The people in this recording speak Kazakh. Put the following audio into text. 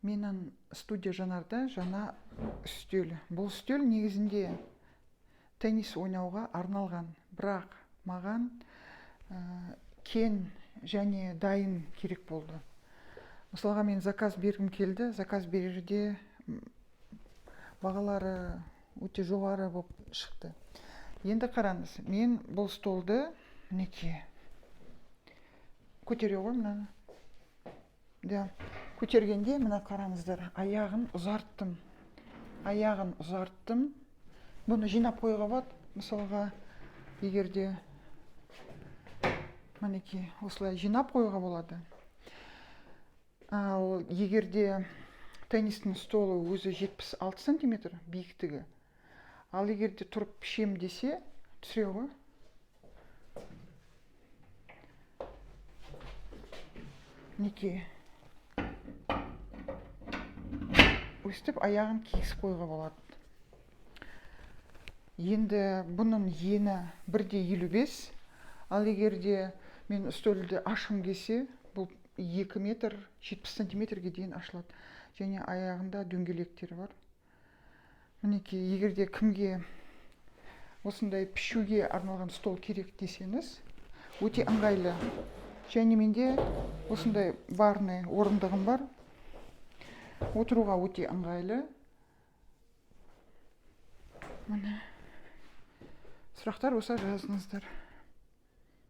Менің студия жанарда жаңа үстел. Бұл үстел негізінде теннис ойнауға арналған, бірақ маған кен және дайын керек болды. Мысалға мен заказ бергім келді, заказ берерде бағалары өте жоғары болып шықты. Енді қараңыз, мен бұл столды мінекей көтере ғой мынаны. Да, көтергенде мына қараңыздар, аяғын ұзарттым. Бұны жинап қойға болады. Мысалға, егерде мінекей осылай жинап қойға болады. Ал егерде теннистің столы өзі 76 сантиметр биіктігі. Ал егерде тұрып пішем десе, түсіре ғой. Мінекей. Өстіп аяғын кесіп қойға болады. Енді бұның ені 1,55, ал егерде мен үстелді ашқым келсе, бұл 2 метр 70 сантиметрге дейін ашылады. Және аяғында дөңгелектері бар. Мінекей, егерде кімге осындай пішуге арналған стол керек десеңіз, өте ыңғайлы. Және менде осындай барный орындығым бар. Отыруға өте ыңғайлы. Міне. Сұрақтар болса жазыңыздар.